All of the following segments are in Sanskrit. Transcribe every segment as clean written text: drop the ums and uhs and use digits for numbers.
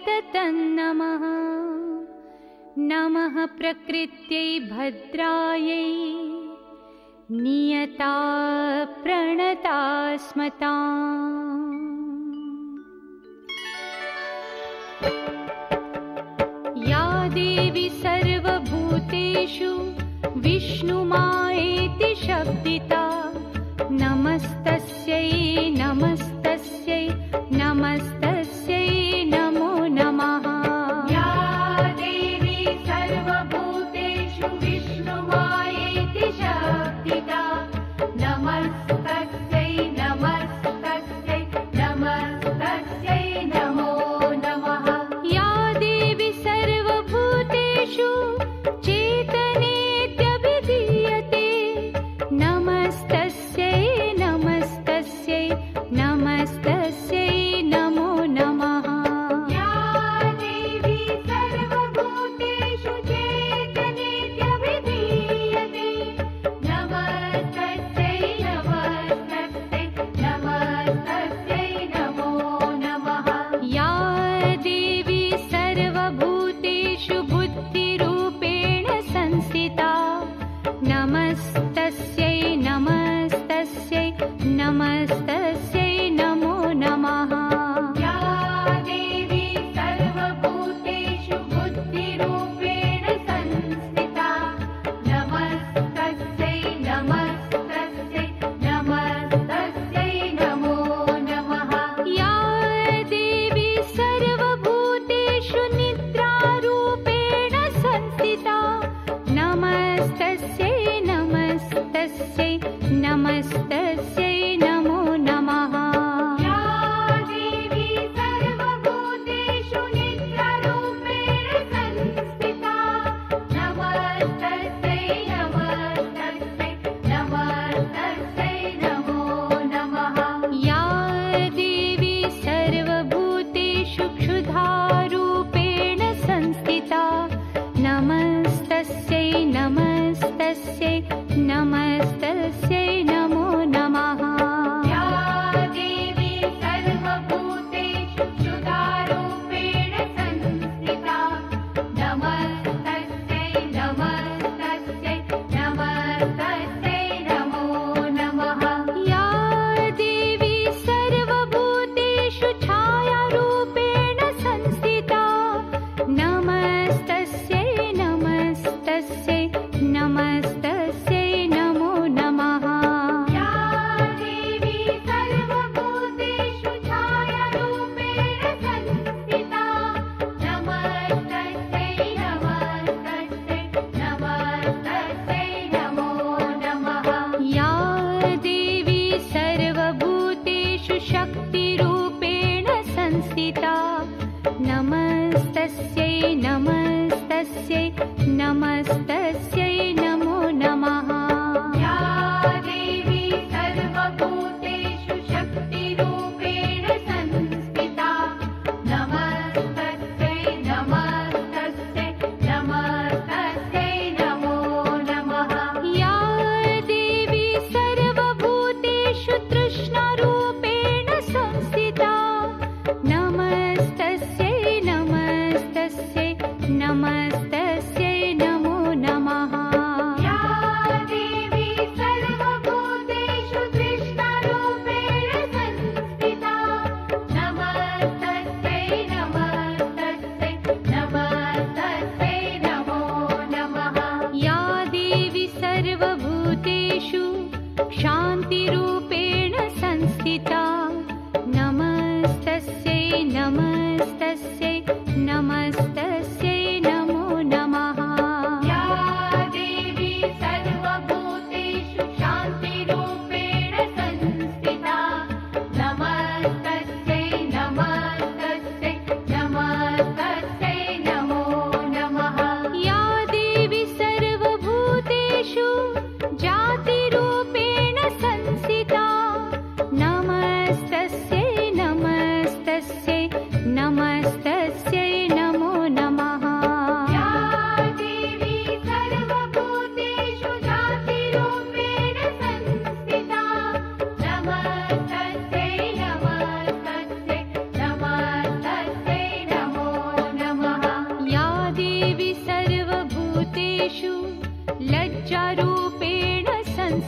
तन्नमः। नमः प्रकृत्यै भद्रायै नियता प्रणता स्मताम्। या देवी सर्वभूतेषु विष्णुमायेति शब्दिता नमस्तस्यै नमस्तस्यै नमस्तस्यै नमो नमः। या देवी सर्वभूतेषु विष्णुमायेति शब्दिता नमस्तस्यै नमस्तस्यै नमस्तस्यै नमो नमः। या देवी सर्वभूतेषु चेतनेत्यभिधीयते नमस्तस्यै नमस्तस्यै नमस्तस्यै नमो नमः। या देवी सर्वभूतेषु चेतनेत्यभिधीयते नमस्तस्यै नमस्तस्यै नमस्तस्यै नमो नमः। या देवी सर्वभूतेषु बुद्धिरूपेण संस्थिता नमस्तस्यै नमस्तस्यै नमस्तस्यै नमो नमः। या देवी सर्वभूतेषु बुद्धिरूपेण संस्थिता नमस्तस्यै नमस्तस्यै नमस्तस्यै नमो नमः। या देवी सर्वभूतेषु निद्रारूपेण संस्थिता नमस्तस्यै नमस्तस्यै नमस्तस्यै नमो नमः। या देवी सर्वभूतेषु निद्रारूपेण संस्थिता नमस्तस्यै नमस्तस्यै नमस्तस्यै नमो नमः। या देवी सर्वभूतेषु क्षुधारूपेण संस्थिता नमस्तस्यै नमस्तस्यै नमस्तस्यै नमो नमः। या देवी सर्वभूतेषु क्षुधारूपेण संस्थिता नमस्तस्यै नमस्तस्यै नमस्तस्यै नमो नमः। या देवी सर्वभूतेषु छायारूपेण संस्थिता नमस्तस्यै नमस्तस्यै नमस्तस्यै नमो नमः। या देवी सर्वभूतेषु छायारूपेण संस्थिता नमस्तस्यै नमस्तस्यै नमस्तस्यै नमो नमः। या देवी सर्वभूतेषु शक्तिरूपेण संस्थिता नमस्तस्यै नमस्तस्यै नमस्तस्यै नमो नमः। या देवी सर्वभूतेषु शक्तिरूपेण संस्थिता नमस्तस्यै नमस्तस्यै नमस्तस्यै नमो नमः। या देवी सर्वभूतेषु तृष्णारूपेण संस्थिता नमस्तस्यै नमस्तस्यै नमस्तस्यै नमो नमः।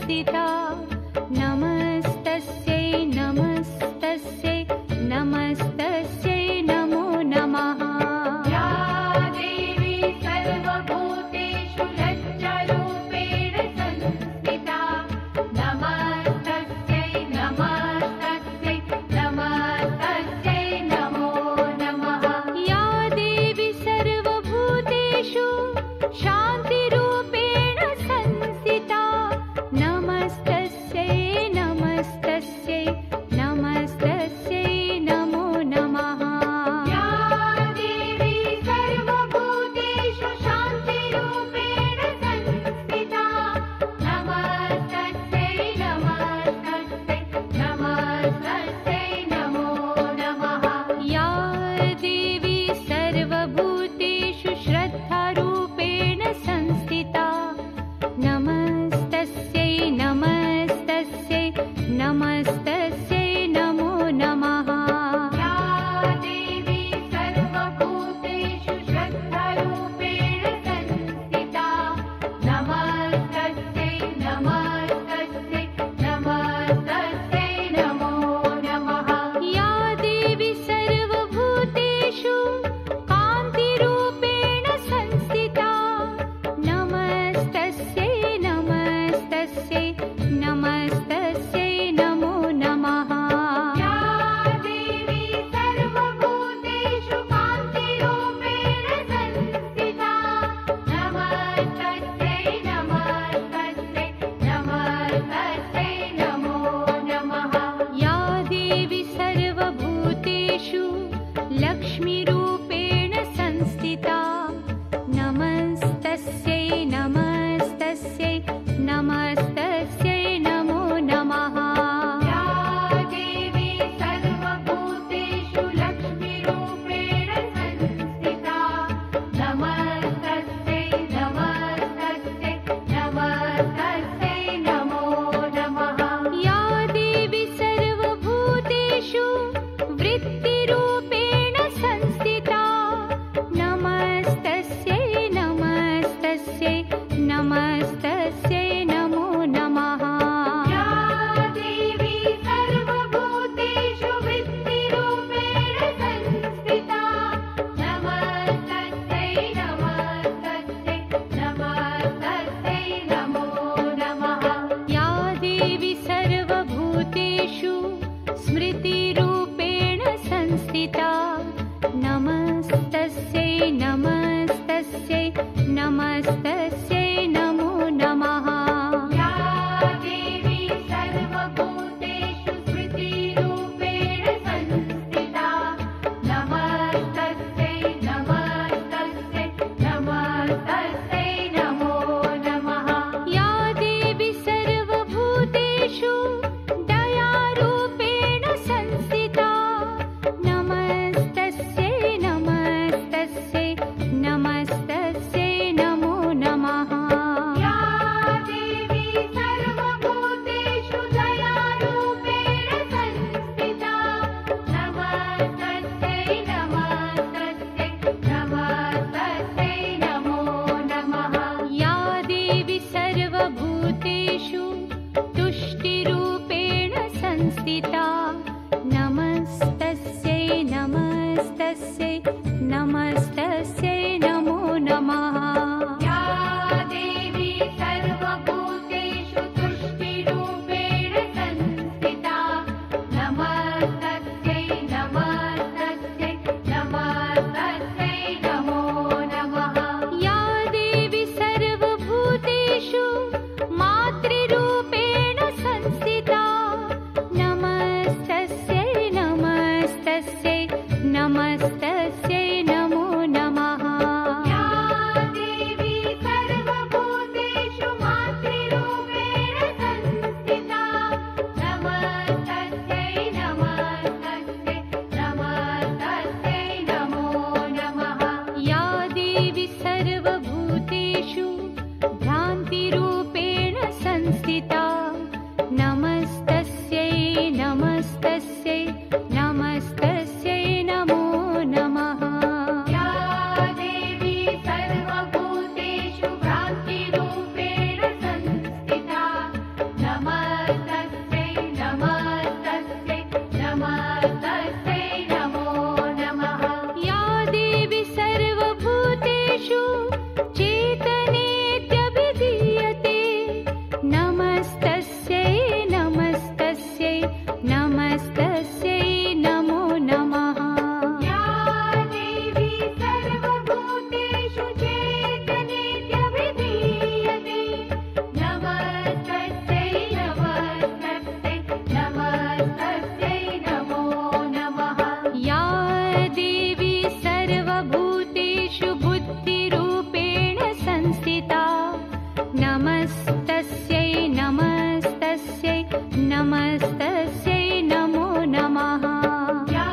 संस्थिता नमस्तस्यै नमस्तस्यै नमस्तस्यै नमो नमः या देवी सर्वभूतेषु लज्जारूपेण संस्थिता नमस्तस्यै नमस्तस्यै नमस्तस्यै नमो नमः या देवी सर्वभूतेषु शान्तिरूपेण संस्थिता नमस्तस्यै नमस्तस्यै नमस्तस्यै नमो नमः या देवी सर्वभूतेषु शान्तिरूपेण संस्थिता नमस्तस्यै नमस्तस्यै नमस्तस्यै नमो नमः या देवी सर्वभूतेषु श्रद्धारूपेण संस्थिता नमस्तस्यै नमस्तस्यै नमस्तस्यै नमो नमः या देवी सर्वभूतेषु श्रद्धारूपेण संस्थिता नमस्तस्यै नमस्तस्यै नमस्तस्यै नमो नमः या देवी सर्वभूतेषु कान्तिरूपेण संस्थिता नमस्तस्यै नमस्तस्यै नमस्तस्यै नमो नमः या देवी सर्वभूतेषु कान्तिरूपेण संस्थिता नमस्तस्यै नमस्तस्यै नमस्तस्यै नमो नमः या देवी सर्वभूतेषु लक्ष्मीरूपेण संस्थिता नमस्तस्यै नमस्तस्यै नमस्तस्यै नमो नमः या देवी सर्वभूतेषु लक्ष्मीरूपेण संस्थिता नमस्तस्यै नमस्तस्यै नमस्तस्यै नमो नमः या देवी सर्वभूतेषु वृत्तिरूपेण संस्थिता नमस्तस्यै नमस्तस्यै नमस्तस्यै नमो नमः या देवी सर्वभूतेषु वृत्तिरूपेण संस्थिता नमस्तस्यै नमस्तस्यै नमस्तस्यै नमो नमः या देवी सर्वभूतेषु स्मृतिरूपेण संस्थिता नमस्तस्यै नमस्तस्यै नमस्तस्यै नमो नमः या देवी सर्वभूतेषु स्मृतिरूपेण संस्थिता नमस्तस्यै नमस्तस्यै सर्वभूतेषु बुद्धिरूपेण संस्थिता नमस्तस्यै नमस्तस्यै नमस्तस्यै नमो नमः या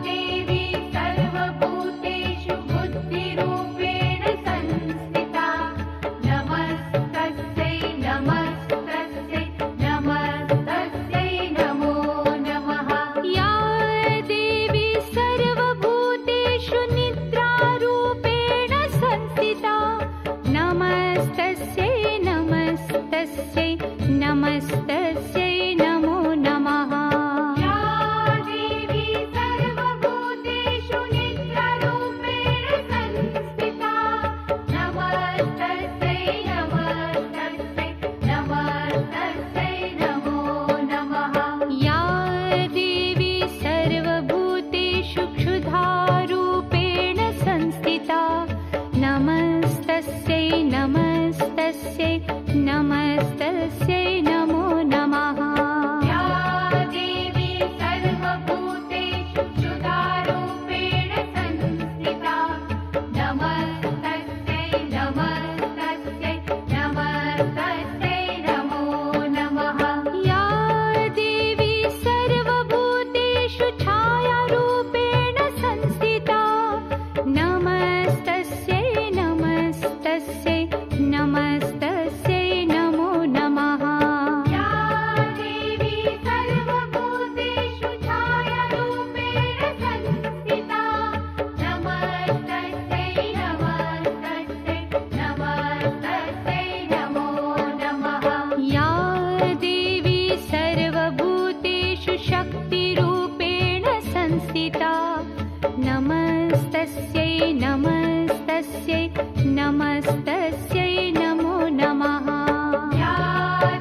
देवी सर्वभूतेषु बुद्धिरूपेण संस्थिता नमस्तस्यै नमस्तस्यै नमस्तस्यै नमो नमः या देवी सर्वभूतेषु निद्रारूपेण संस्थिता नमस्तस्यै नमस्तस्यै नमस्तस्यै नमो नमः या देवी सर्वभूतेषु निद्रारूपेण संस्थिता नमस्तस्यै नमस्तस्यै नमस्तस्यै नमो नमः या देवी सर्वभूतेषु क्षुधारूपेण संस्थिता नमस्तस्यै नमस्तस्यै नमस्तस्यै नमो नमः या देवी सर्वभूतेषु क्षुधारूपेण संस्थिता नमस्तस्यै नमस्तस्यै नमस्तस्यै नमो नमः या देवी सर्वभूतेषु छायारूपेण संस्थिता नमस्तस्यै नमस्तस्यै नमस्तस्यै नमो नमः या देवी सर्वभूतेषु छायारूपेण संस्थिता नमस्तस्यै नमस्तस्यै नमस्तस्यै नमो नमः या देवी सर्वभूतेषु शक्तिरूपेण संस्थिता नमस्तस्यै नमस्तस्यै नमस्तस्यै नमो नमः या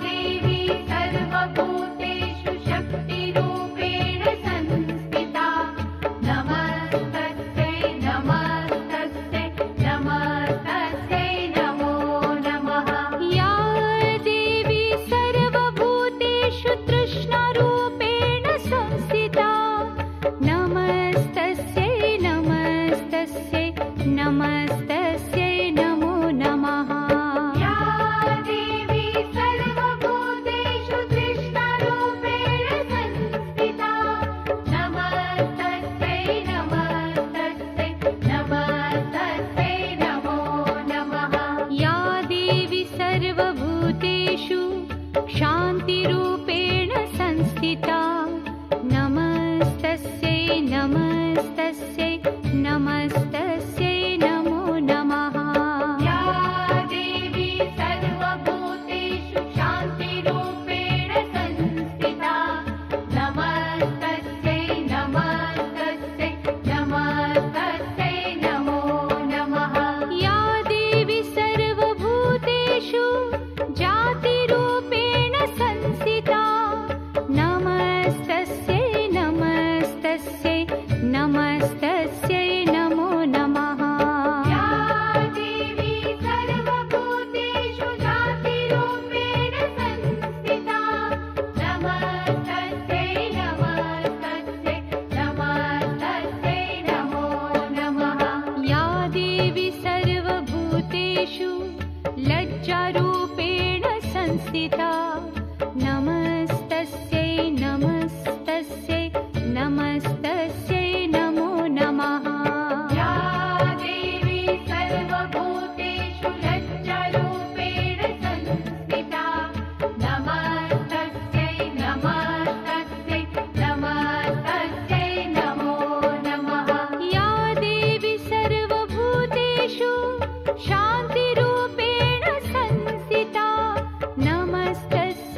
देवी सर्वभूतेषु शक्तिरूपेण संस्थिता नमस्तस्यै नमस्तस्यै नमस्तस्यै नमो नमः या देवी सर्वभूतेषु तृष्णारूपेण संस्थिता नमस्तस्यै नमस्तस्यै नमस्तस्यै नमो नमः या देवी सर्वभूतेषु तृष्णारूपेण संस्थिता नमस्तस्यै नमस्तस्यै नमस्तस्यै नमो नमः या देवी सर्वभूतेषु शान्तिरूपेण संस्थिता नमस्तस्यै नमस्तस्यै नमस्तस्यै नमो नमः या देवी सर्वभूतेषु शान्तिरूपेण संस्थिता नमस्तस्यै नमस्तस्यै नमस्तस्यै नमो नमः या देवी सर्वभूतेषु जातिरूपेण संस्थिता नमस्तस्यै नमस्तस्यै नमस्तस्यै नमो नमः या देवी सर्वभूतेषु जातिरूपेण संस्थिता नमस्तस्यै नमस्तस्यै नमस्तस्यै नमो नमः या देवी सर्वभूतेषु लज्जारूपेण संस्थिता नमस्तस्यै नमस्तस्यै नमस्तस्यै नमो नमः या देवी सर्वभूतेषु लज्जारूपेण संस्थिता नमस्तस्यै नमस्तस्यै नमस्तस्यै नमो नमः या देवी सर्वभूतेषु शान्तिरूपेण संस्थिता नमस्तस्यै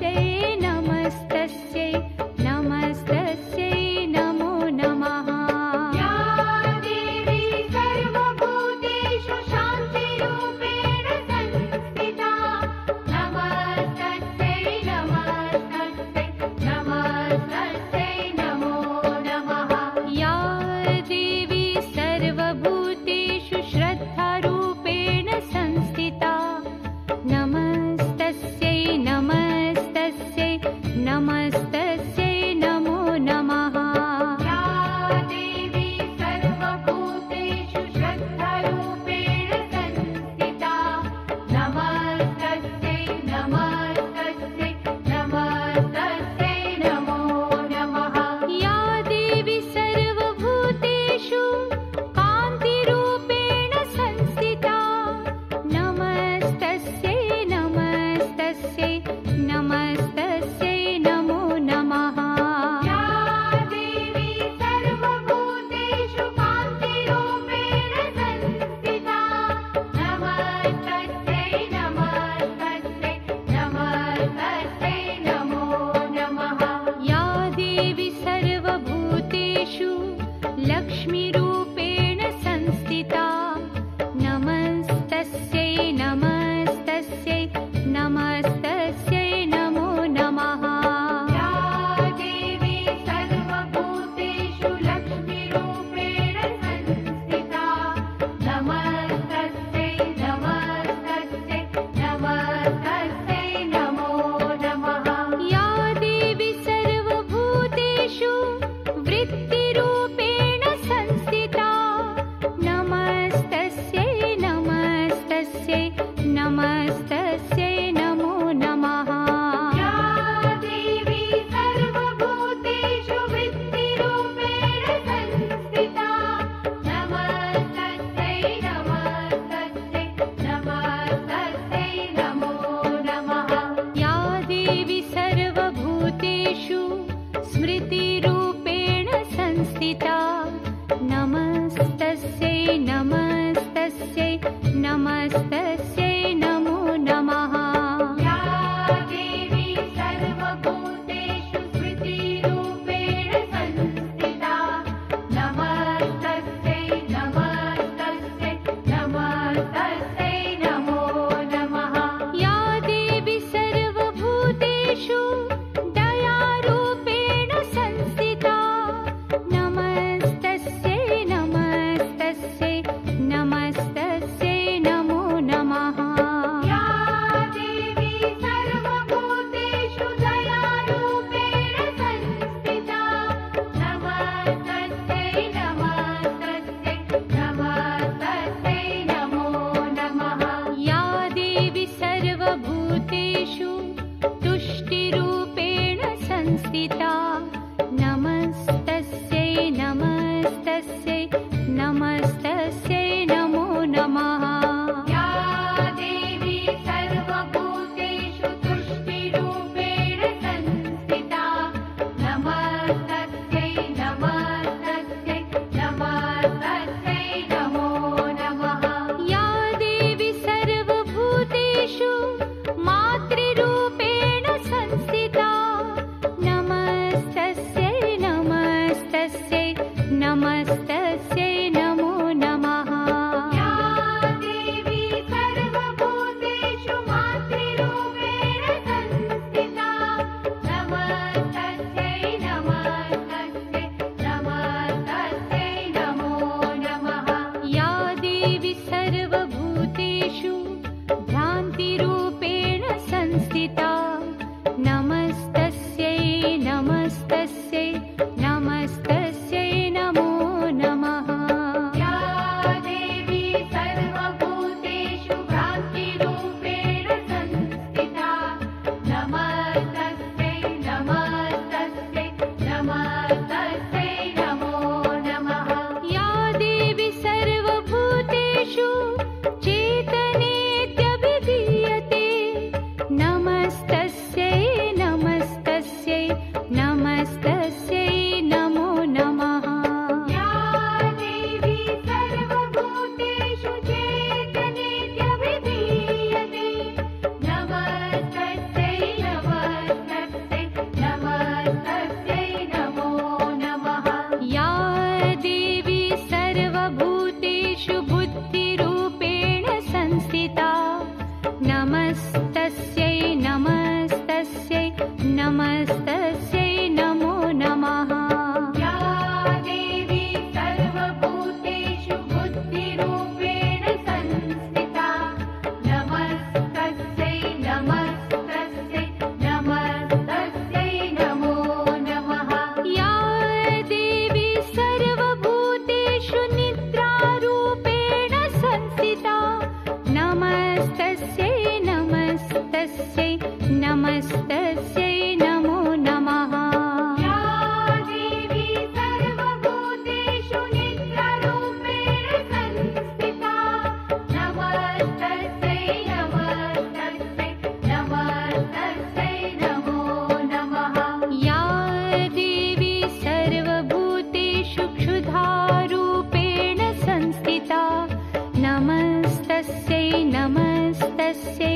नमस्तस्यै नमस्तस्यै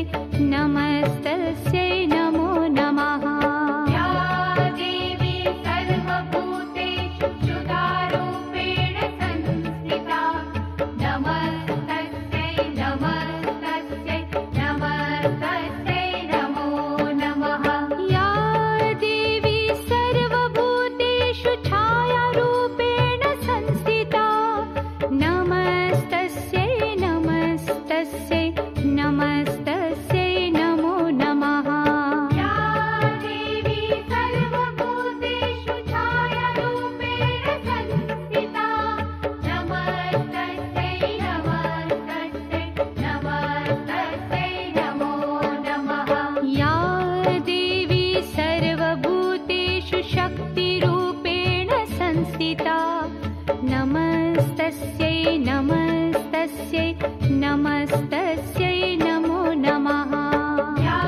नमस्तस्यै नमो नमः। या देवी सर्वभूतेषु क्षुधारूपेण संस्थिता नमस्तस्यै नमस्तस्यै नमस्तस्यै नमो नमः। या देवी सर्वभूतेषु छायारूपेण संस्थिता नमस्तस्यै नमस्तस्यै नमस्तस्यै नमो नमः। या देवी सर्वभूतेषु छायारूपेण संस्थिता नमस्तस्यै नमस्तस्यै नमस्तस्यै नमो नमः। या देवी सर्वभूतेषु शक्तिरूपेण संस्थिता नमस्तस्यै नमस्तस्यै नमस्तस्यै नमो नमः। या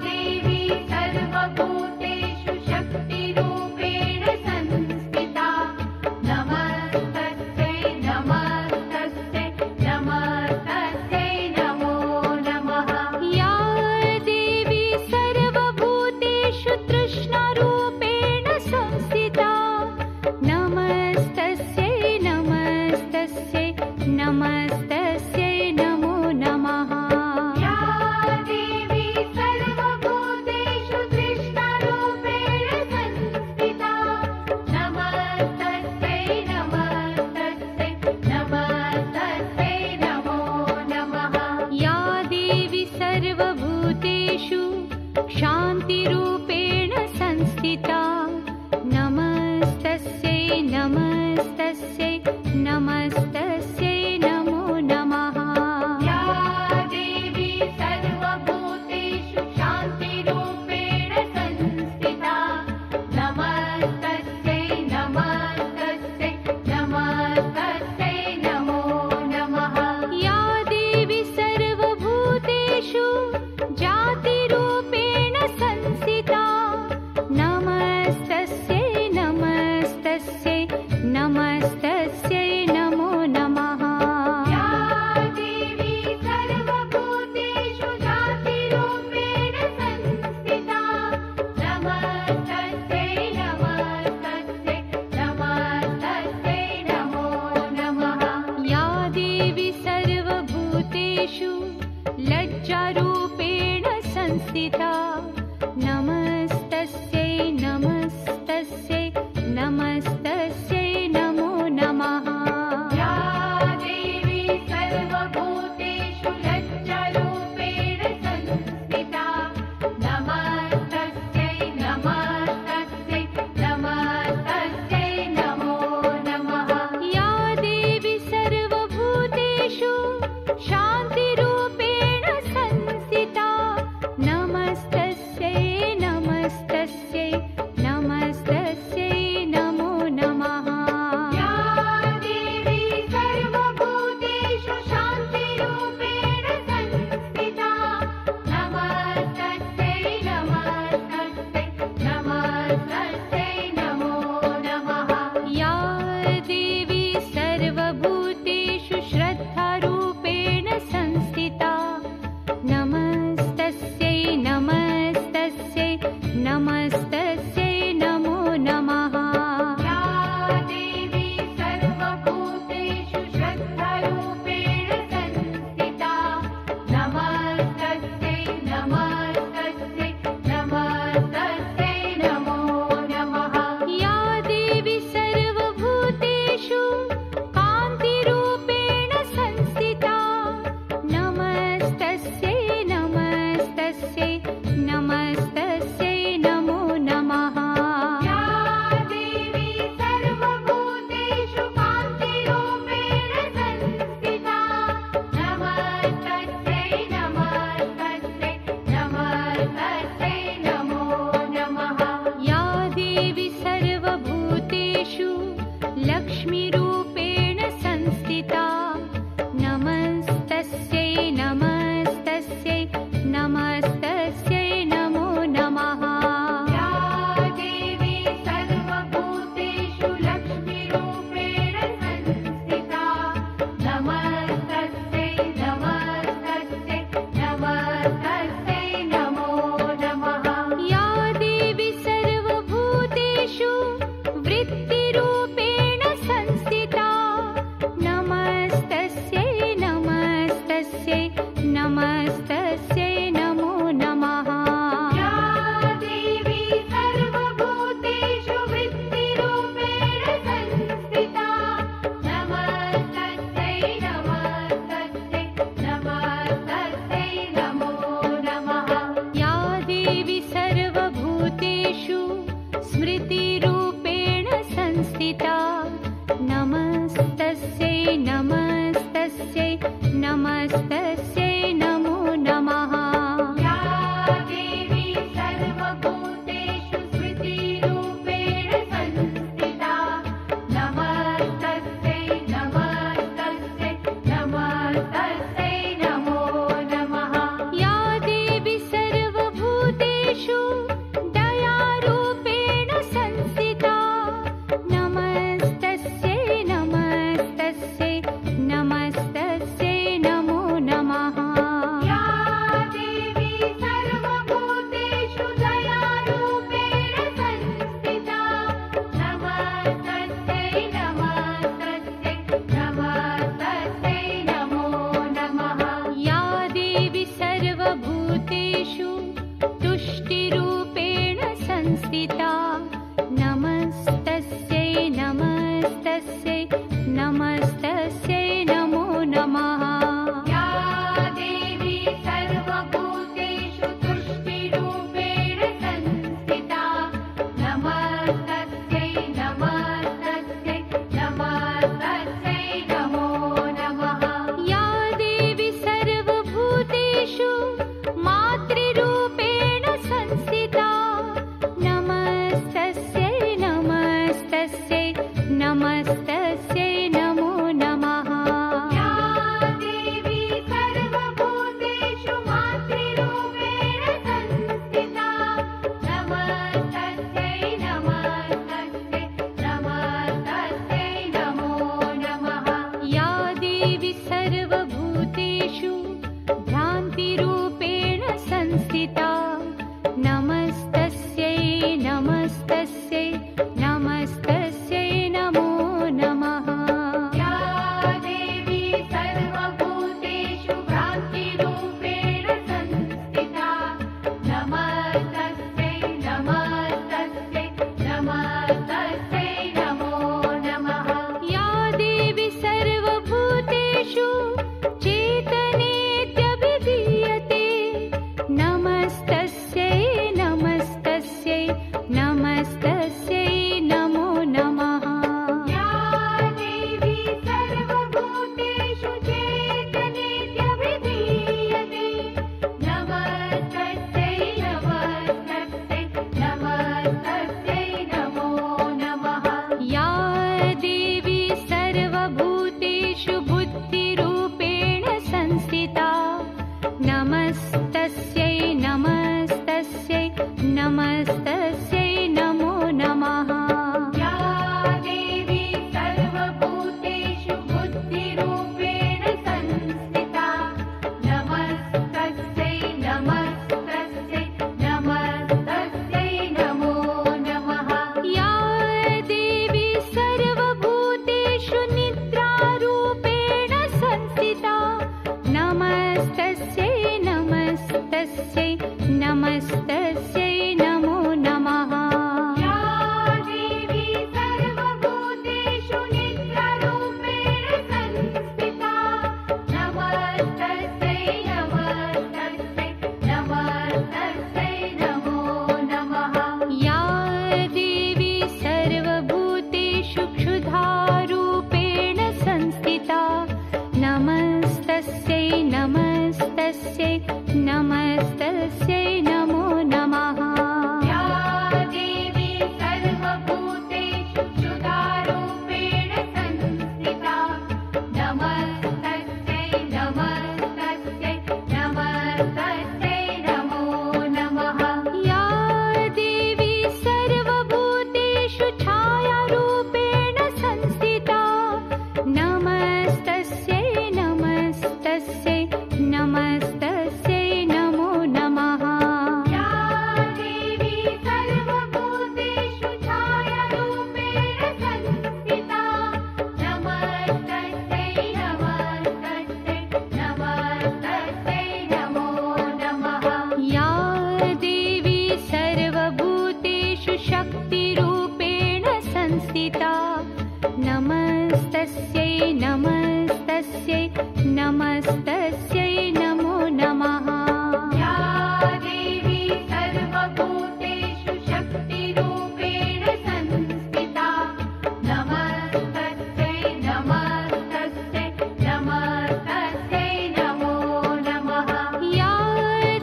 देवी सर्वभूतेषु शक्तिरूपेण संस्थिता नमस्तस्यै नमस्तस्यै नमस्तस्यै नमो नमः। या देवी सर्वभूतेषु तृष्णारूपेण संस्थिता नमस्तस्यै नमस्तस्यै नमस्तस्यै नमो नमः। या देवी सर्वभूतेषु तृष्णारूपेण संस्थिता नमस्तस्यै नमस्तस्यै नमस्तस्यै नमो नमः। या देवी सर्वभूतेषु शान्तिरूपेण संस्थिता नमस्तस्यै नमस्तस्यै नमस्तस्यै नमो नमः। या देवी सर्वभूतेषु शान्तिरूपेण संस्थिता नमस्तस्यै नमस्तस्यै नमस्तस्यै नमो नमः। या देवी सर्वभूतेषु जातिरूपेण संस्थिता नमस्तस्यै नमस्तस्यै नमस्तस्यै नमो नमः। या देवी सर्वभूतेषु जातिरूपेण संस्थिता नमस्तस्यै नमस्तस्यै नमस्तस्यै नमो नमः। या देवी सर्वभूतेषु लज्जारूपेण संस्थिता नमस्तस्यै नमस्तस्यै नमस्तस्यै नमो नमः। या देवी सर्वभूतेषु लज्जारूपेण संस्थिता नमस्तस्यै नमस्तस्यै नमस्तस्यै नमो नमः। या देवी सर्वभूतेषु शान्तिरूपेण संस्थिता नमस्तस्यै नमस्तस्यै नमस्तस्यै नमो नमः। या देवी सर्वभूतेषु वृत्तिरूपेण संस्थिता नमस्तस्यै नमस्तस्यै नमस्तस्यै नमो नमः। या देवी सर्वभूतेषु स्मृतिरूपेण संस्थिता नमस्तस्यै नमस्तस्यै नमस्तस्यै नमो नमः। या देवी सर्वभूतेषु स्मृतिरूपेण संस्थिता नमस्तस्यै नमस्तस्यै नमस्तस्यै नमो नमः। या देवी सर्वभूतेषु दयारूपेण संस्थिता नमस्तस्यै नमस्तस्यै नमस्तस्यै नमो नमः। या देवी सर्वभूतेषु दयारूपेण संस्थिता नमस्तस्यै नमस्तस्यै नमस्तस्यै नमो नमः। या देवी सर्वभूतेषु तुष्टिरूपेण संस्थिता नमस्तस्यै नमस्तस्यै नमस्तस्यै नमो नमः। या देवी सर्वभूतेषु तुष्टिरूपेण संस्थिता नमस्तस्यै नमस्तस्यै नमस्तस्यै नमो नमः। या देवी सर्वभूतेषु मातृरूपेण संस्थिता नमस्तस्यै नमस्तस्यै नमस्तस्यै नमो नमः। या देवी सर्वभूतेषु मातृरूपेण संस्थिता नमस्तस्यै नमस्तस्यै नमस्तस्यै नमो नमः। या देवी सर्वभूतेषु भ्रान्तिरूपेण संस्थिता नमस्तस्यै नमस्तस्यै नमस्तस्यै नमो नमः। या देवी सर्वभूतेषु भ्रान्तिरूपेण संस्थिता नमस्तस्यै नमस्तस्यै नमस्तस्यै नमो नमः। या देवी सर्वभूतेषु चेतनेत्यभिधीयते नमस्तस्यै नमस्तस्यै नमस्तस्यै नमो नमः। या देवी सर्वभूतेषु चेतनेत्यभिधीयते नमस्तस्यै नमस्तस्यै नमस्तस्यै नमो नमः। या देवी सर्वभूतेषु बुद्धिरूपेण संस्थिता नमस्तस्यै नमस्तस्यै नमस्तस्यै नमो नमः। या देवी सर्वभूतेषु बुद्धिरूपेण संस्थिता नमस्तस्यै नमस्तस्यै नमस्तस्यै नमो नमः। या देवी सर्वभूतेषु निद्रारूपेण संस्थिता नमस्तस्यै नमस्तस्यै नमस्तस्यै नमो नमः। या देवी सर्वभूतेषु निद्रारूपेण संस्थिता नमस्तस्यै नमस्तस्यै नमस्तस्यै नमो नमः। या देवी सर्वभूतेषु क्षुधारूपेण संस्थिता नमस्तस्यै नमस्तस्यै नमस्तस्यै नमो नमः। या देवी सर्वभूतेषु शक्तिरूपेण संस्थिता नमस्तस्यै नमस्तस्यै नमस्तस्यै नमो नमः। या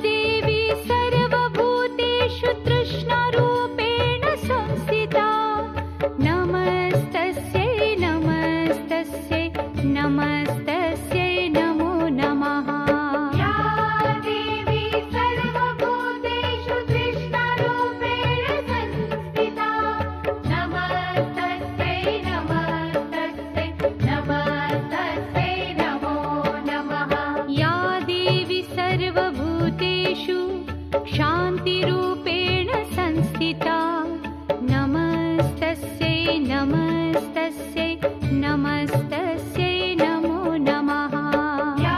देवी सर्वभूतेषु तृष्णारूपेण संस्थिता नमस्तस्यै नमस्तस्यै नमस्तस्यै नमो नमः। या देवी सर्वभूतेषु तृष्णारूपेण संस्थिता नमस्तस्यै नमस्तस्यै नमस्तस्यै नमो नमः। या देवी सर्वभूतेषु शान्तिरूपेण संस्थिता नमस्तस्यै नमस्तस्यै नमस्तस्यै नमो नमः। या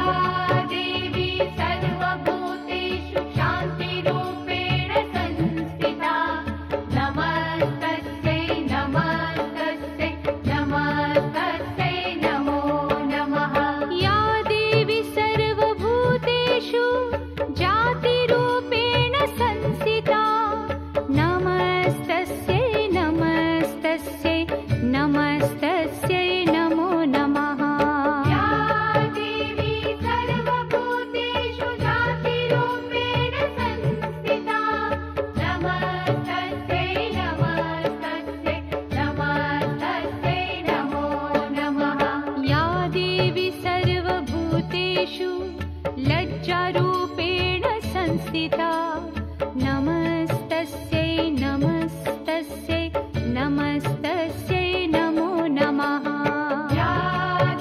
देवी सर्वभूतेषु शान्तिरूपेण संस्थिता नमस्तस्यै नमस्तस्यै नमस्तस्यै नमो नमः। या देवी सर्वभूतेषु जातिरूपेण संस्थिता नमस्तस्यै नमस्तस्यै नमस्तस्यै नमो नमः। या देवी सर्वभूतेषु जातिरूपेण संस्थिता नमस्तस्यै नमस्तस्यै नमस्तस्यै नमो नमः। या देवी सर्वभूतेषु लज्जारूपेण संस्थिता नमस्तस्यै नमस्तस्यै नमस्तस्यै नमो नमः। या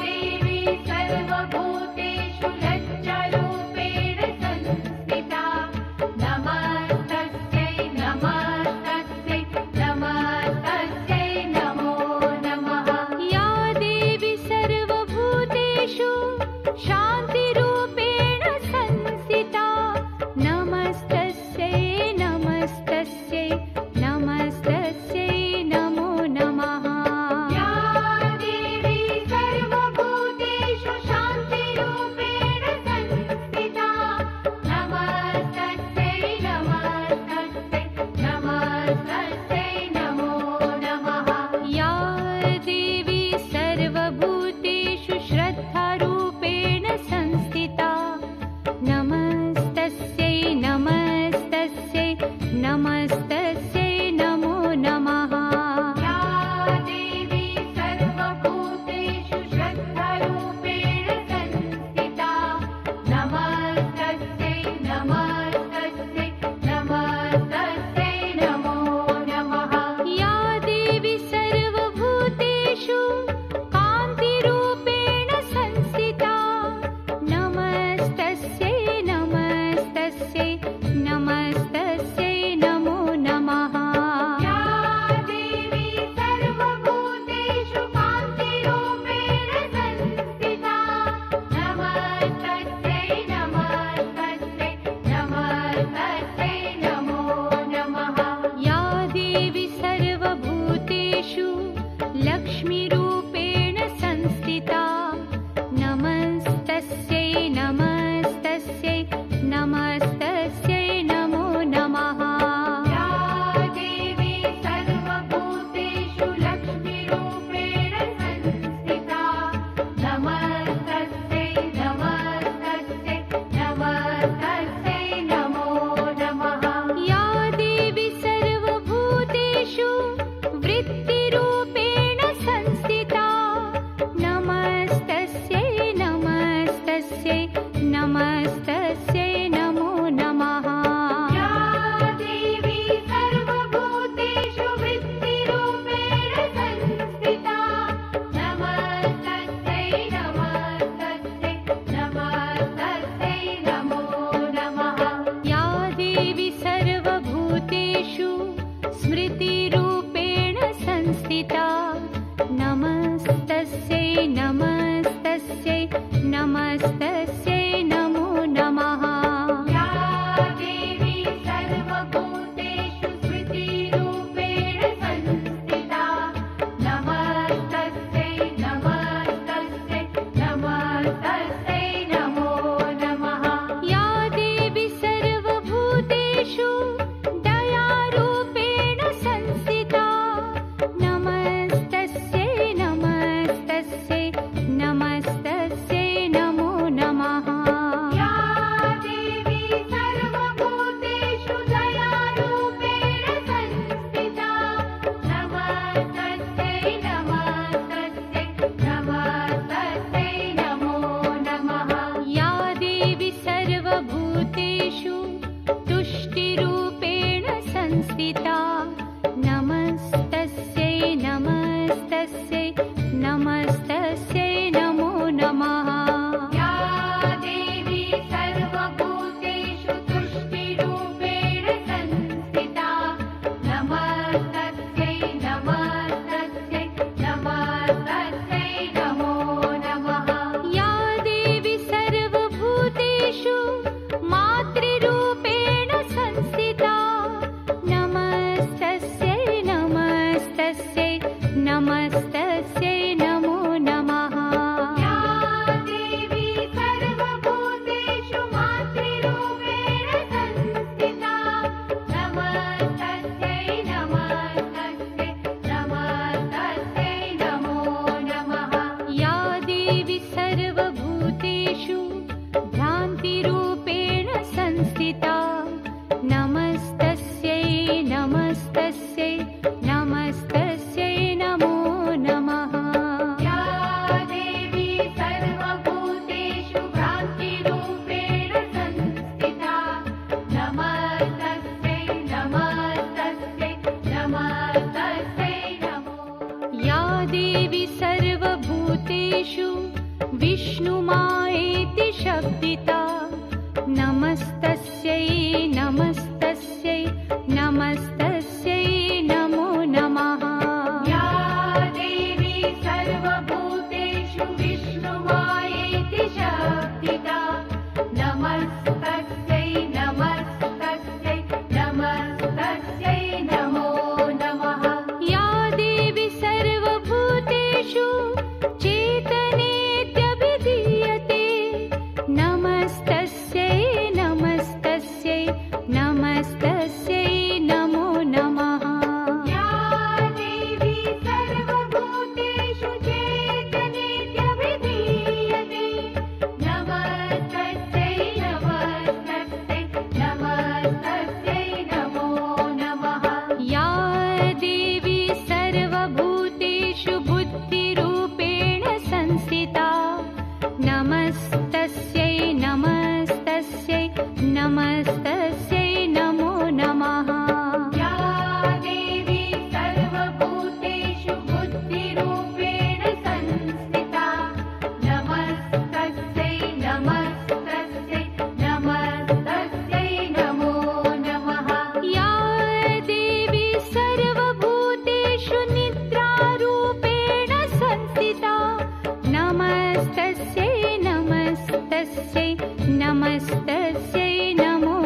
देवी सर्वभूतेषु लज्जारूपेण संस्थिता नमस्तस्यै नमस्तस्यै नमस्तस्यै नमो नमः। या देवी सर्वभूतेषु शान्तिरूपेण संस्थिता नमस्तस्यै सर्वभूतेषु तुष्टिरूपेण संस्थिता नमस्तस्यै नमस्तस्यै नमस्तस्यै नमो नमः या देवी सर्वभूतेषु मातृरूपेण संस्थिता नमस्तस्यै नमस्तस्यै नमस्तस्यै नमो नमः या देवी सर्वभूतेषु मातृरूपेण संस्थिता नमस्तस्यै नमस्तस्यै नमस्तस्यै नमो नमः या देवी सर्वभूतेषु भ्रान्तिरूपेण संस्थिता नमस्तस्यै नमस्तस्यै नमस्तस्यै नमो नमः या देवी सर्वभूतेषु भ्रान्तिरूपेण संस्थिता नमस्तस्यै नमस्तस्यै नमस्तस्यै नमो या देवी सर्वभूतेषु विष्णुमायेति शब्दिता नमस्तस्यै नमस्तस्यै नमस्तस्यै नमो नमः या देवी सर्वभूतेषु विष्णुमायेति शब्दिता नमस्तस्यै नमस्तस्यै नमस्तस्यै नमो नमः या देवी सर्वभूतेषु चेतनेत्यभिधीयते नमस्तस्यै नमस्तस्यै नमस्तस्यै नमो नमः या देवी सर्वभूतेषु चेतनेत्यभिधीयते नमस्तस्यै नमस्तस्यै नमस्तस्यै नमो नमः या देवी सर्वभूतेषु बुद्धिरूपेण संस्थिता नमस्तस्यै नमस्तस्यै नमस्तस्यै नमो नमः या देवी सर्वभूतेषु बुद्धिरूपेण संस्थिता नमस्तस्यै नमस्तस्यै नमस्तस्यै नमो नमः या देवी सर्वभूतेषु निद्रारूपेण संस्थिता नमस्तस्यै नमस्तस्यै नमस्तस्यै नमो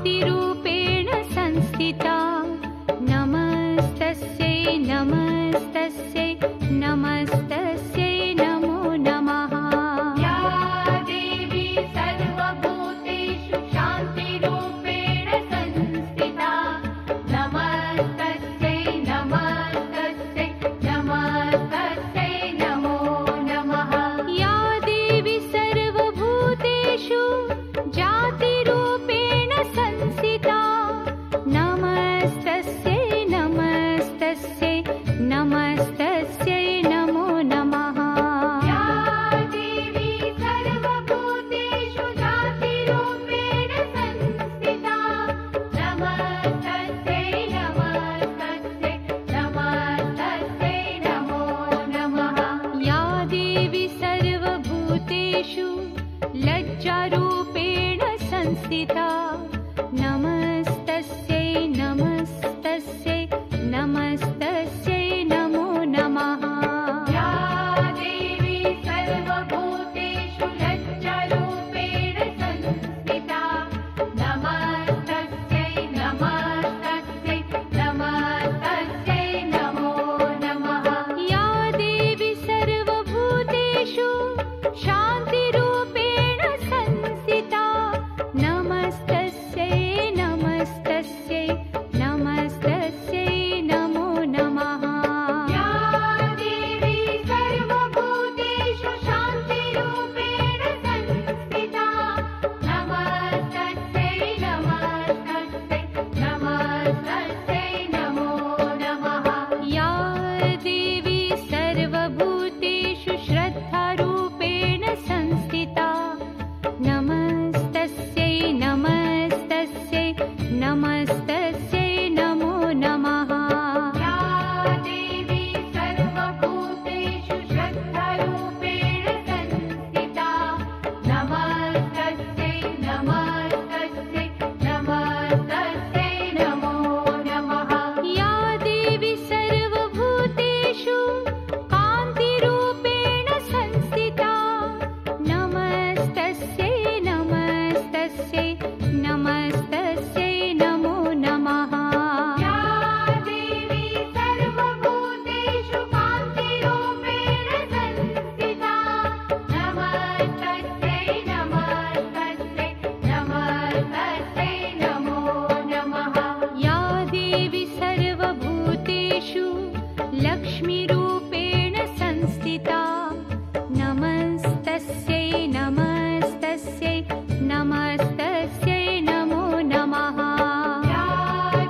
शान्तिरूपेण संस्थिता नमस्तस्यै नमस्तस्यै नमस्तस्यै नमो नमः या देवी सर्वभूतेषु शान्तिरूपेण संस्थिता नमस्तस्यै नमस्तस्यै नमस्तस्यै नमो नमः या देवी सर्वभूतेषु जातिरूपेण संस्थिता नमस्तस्यै नमस्तस्यै नमस्तस्यै नमो नमः या देवी सर्वभूतेषु जातिरूपेण संस्थिता नमस्तस्यै नमस्तस्यै नमस्तस्यै नमो नमः या देवी सर्वभूतेषु लज्जारूपेण संस्थिता नमस्तस्यै नमस्तस्यै नमस्तस्यै नमो नमः या देवी सर्वभूतेषु लज्जारूपेण संस्थिता नमस्तस्यै नमस्तस्यै नमस्तस्यै नमो नमः या देवी सर्वभूतेषु शान्तिरूपेण संस्थिता नमस्तस्यै नमस्तस्यै नमस्तस्यै नमो नमः या देवी सर्वभूतेषु शान्तिरूपेण संस्थिता नमस्तस्यै नमस्तस्यै नमस्तस्यै नमो नमः या देवी सर्वभूतेषु श्रद्धारूपेण संस्थिता नमस्तस्यै नमस्तस्यै नमस्तस्यै नमो नमः या देवी सर्वभूतेषु श्रद्धारूपेण संस्थिता नमस्तस्यै नमस्तस्यै नमस्तस्यै नमो नमः या देवी सर्वभूतेषु कान्तिरूपेण संस्थिता नमस्तस्यै नमस्तस्यै नमस्तस्यै नमो नमः या देवी सर्वभूतेषु कान्तिरूपेण संस्थिता नमस्तस्यै नमस्तस्यै नमस्तस्यै नमो नमः या देवी सर्वभूतेषु लक्ष्मीरूपेण संस्थिता नमस्तस्यै नमस्तस्यै नमस्तस्यै नमो नमः या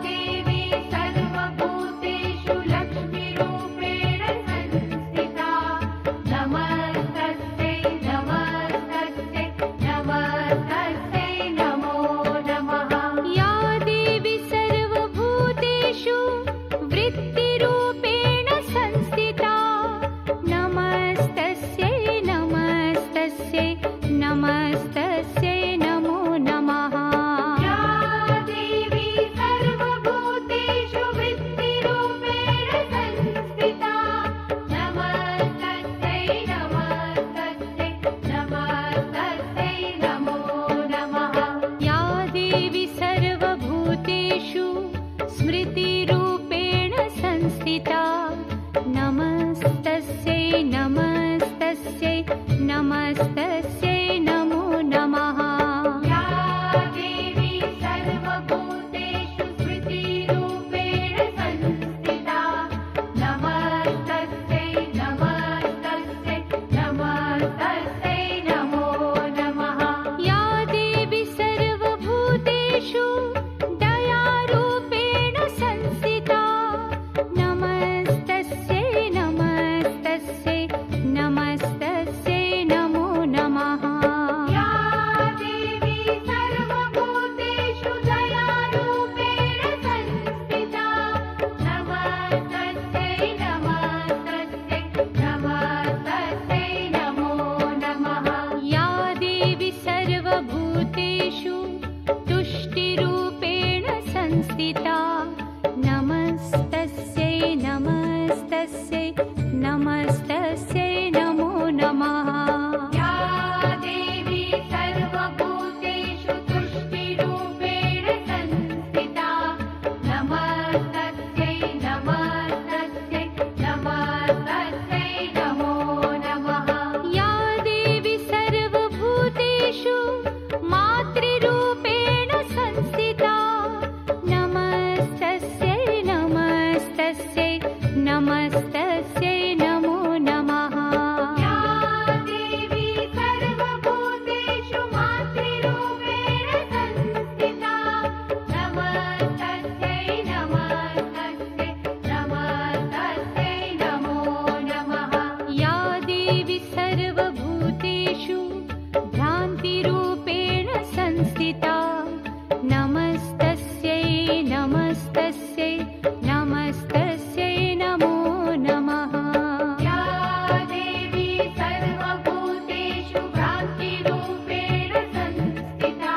देवी सर्वभूतेषु लक्ष्मीरूपेण संस्थिता नमस्तस्यै नमस्तस्यै नमस्तस्यै नमो नमः या देवी सर्वभूतेषु वृत्तिरूपेण संस्थिता नमस्तस्यै नमस्तस्यै नमस्तस्यै नमो नमः या देवी सर्वभूतेषु वृत्तिरूपेण संस्थिता नमस्तस्यै नमस्तस्यै नमस्तस्यै नमो नमः या देवी सर्वभूतेषु स्मृतिरूपेण संस्थिता नमस्तस्यै नमस्तस्यै नमस्तस्यै नमो नमः या देवी सर्वभूतेषु स्मृतिरूपेण संस्थिता नमस्तस्यै नमस्तस्यै नमस्तस्यै नमो नमः या देवी सर्वभूतेषु दयारूपेण संस्थिता नमस्तस्यै नमस्तस्यै नमस्तस्यै नमस्तस्यै नमो नमः। या देवी सर्वभूतेषु भ्रान्तिरूपेण संस्थिता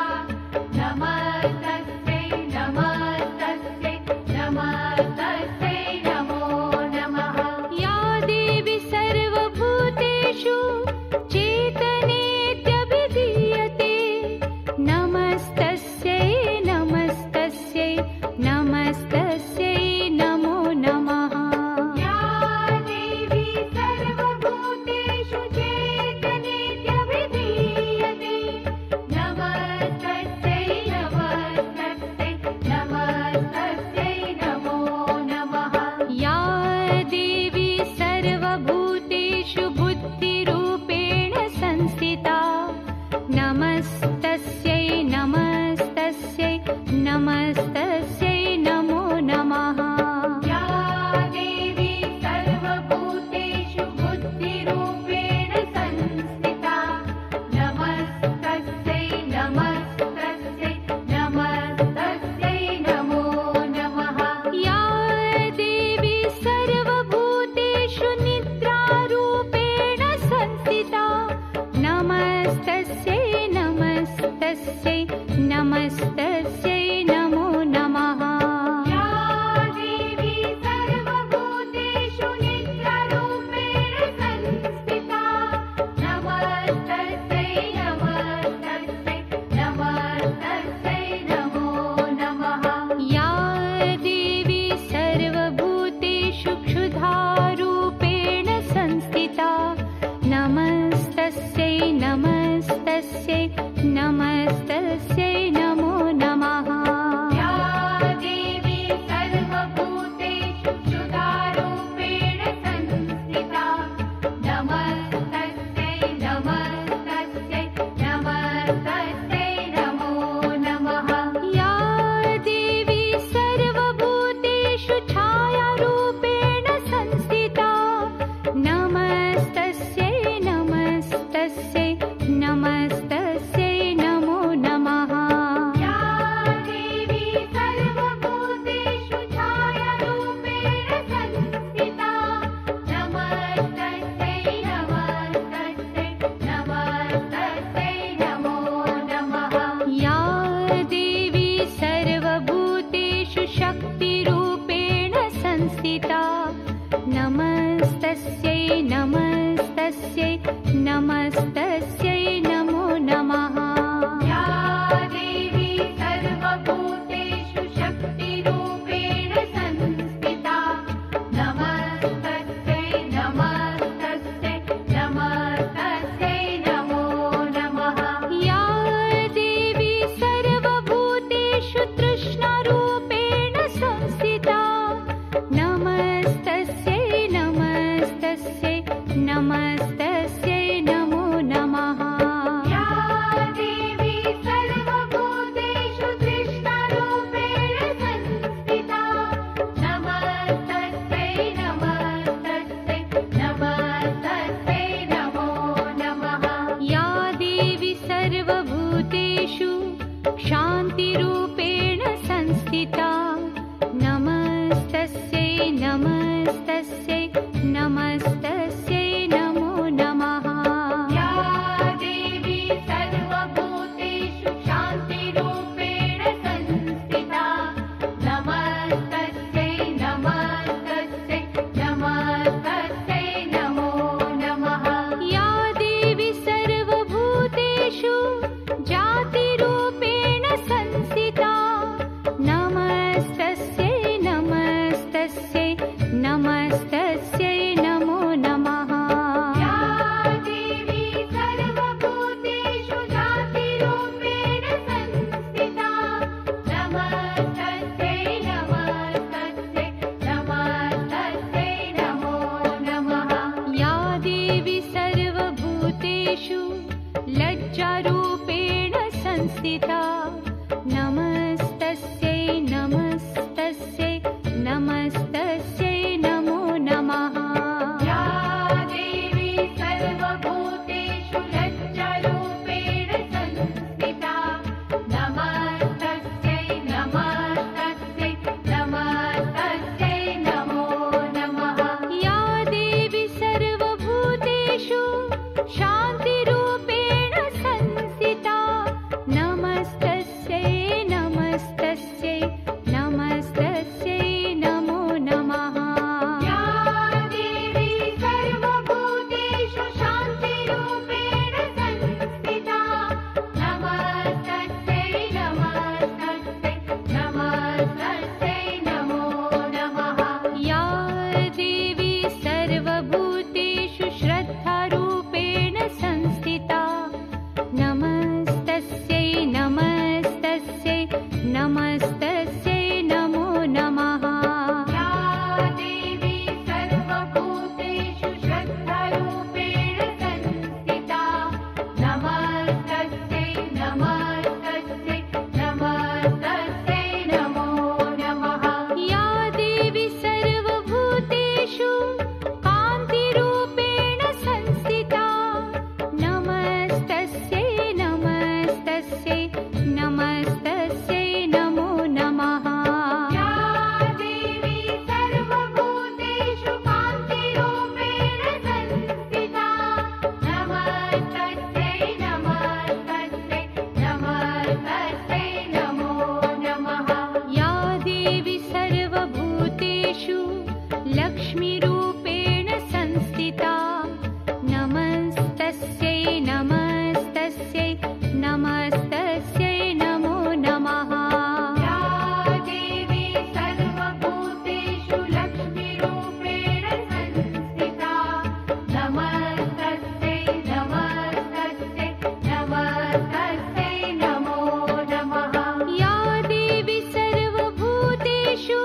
नमस्तस्यै नमस्तस्यै नमस्तस्यै नमो नमः। या देवी सर्वभूतेषु चेतनेत्यभिधीयते नमस्तस्यै नमस्तस्यै नमस्तस्यै नमो नमः। या देवी सर्वभूतेषु चेतनेत्यभिधीयते नमस्तस्यै नमस्तस्यै नमस्तस्यै नमो नमः। या देवी सर्वभूतेषु बुद्धिरूपेण संस्थिता नमस्तस्यै नमस्तस्यै नमस्तस्यै नमो नमः। या देवी सर्वभूतेषु बुद्धिरूपेण संस्थिता नमस्तस्यै नमस्तस्यै नमस्तस्यै नमो नमः। या देवी सर्वभूतेषु निद्रारूपेण संस्थिता नमस्तस्यै नमस्तस्यै नमस्तस्यै नमो नमः। या देवी सर्वभूतेषु निद्रारूपेण संस्थिता नमस्तस्यै नमस्तस्यै नमस्तस्यै नमो नमः। या देवी सर्वभूतेषु क्षुधारूपेण संस्थिता नमस्तस्यै नमस्तस्यै नमस्तस्यै नमो नमः। या देवी सर्वभूतेषु क्षुधारूपेण संस्थिता नमस्तस्यै नमस्तस्यै नमस्तस्यै नमो नमः। या देवी सर्वभूतेषु छायारूपेण संस्थिता नमस्तस्यै नमस्तस्यै नमस्तस्यै नमो नमः। या देवी सर्वभूतेषु छायारूपेण संस्थिता नमस्तस्यै नमस्तस्यै नमस्तस्यै नमो नमः। या देवी सर्वभूतेषु शक्तिरूपेण संस्थिता नमस्तस्यै नमस्तस्यै नमस्तस्यै नमो नमः। या देवी सर्वभूतेषु शक्तिरूपेण संस्थिता नमस्तस्यै नमस्तस्यै नमस्तस्यै नमो नमः। या देवी सर्वभूतेषु तृष्णारूपेण संस्थिता नमस्तस्यै नमस्तस्यै नमस्तस्यै नमो नमः। या देवी सर्वभूतेषु तृष्णारूपेण संस्थिता नमस्तस्यै नमस्तस्यै नमस्तस्यै नमो नमः। या देवी सर्वभूतेषु शान्तिरूपेण संस्थिता नमस्तस्यै नमस्तस्यै नमस्तस्यै नमो नमः। या देवी सर्वभूतेषु शान्तिरूपेण संस्थिता नमस्तस्यै नमस्तस्यै नमस्तस्यै नमो नमः। या देवी सर्वभूतेषु जातिरूपेण संस्थिता नमस्तस्यै नमस्तस्यै नमस्तस्यै नमो नमः। या देवी सर्वभूतेषु जातिरूपेण संस्थिता नमस्तस्यै नमस्तस्यै नमस्तस्यै नमो नमः। या देवी सर्वभूतेषु लज्जारूपेण संस्थिता नमस्तस्यै नमस्तस्यै नमस्तस्यै नमो नमः। या देवी सर्वभूतेषु लज्जारूपेण संस्थिता नमस्तस्यै नमस्तस्यै नमस्तस्यै नमो नमः या देवी सर्वभूतेषु शान्तिरूपेण संस्थिता नमस्तस्यै नमस्तस्यै नमस्तस्यै नमो नमः या देवी सर्वभूतेषु शान्तिरूपेण संस्थिता नमस्तस्यै नमस्तस्यै नमस्तस्यै नमो नमः या देवी सर्वभूतेषु श्रद्धारूपेण संस्थिता नमस्तस्यै नमस्तस्यै नमस्तस्यै नमो नमः या देवी सर्वभूतेषु श्रद्धारूपेण संस्थिता नमस्तस्यै नमस्तस्यै नमस्तस्यै नमो नमः या देवी सर्वभूतेषु कान्तिरूपेण संस्थिता नमस्तस्यै नमस्तस्यै नमस्तस्यै नमो नमः या देवी सर्वभूतेषु कान्तिरूपेण संस्थिता नमस्तस्यै नमस्तस्यै नमस्तस्यै नमो नमः या देवी सर्वभूतेषु लक्ष्मीरूपेण संस्थिता नमस्तस्यै नमस्तस्यै नमस्तस्यै नमो नमः या देवी सर्वभूतेषु लक्ष्मीरूपेण संस्थिता नमस्तस्यै नमस्तस्यै नमस्तस्यै नमो नमः या देवी सर्वभूतेषु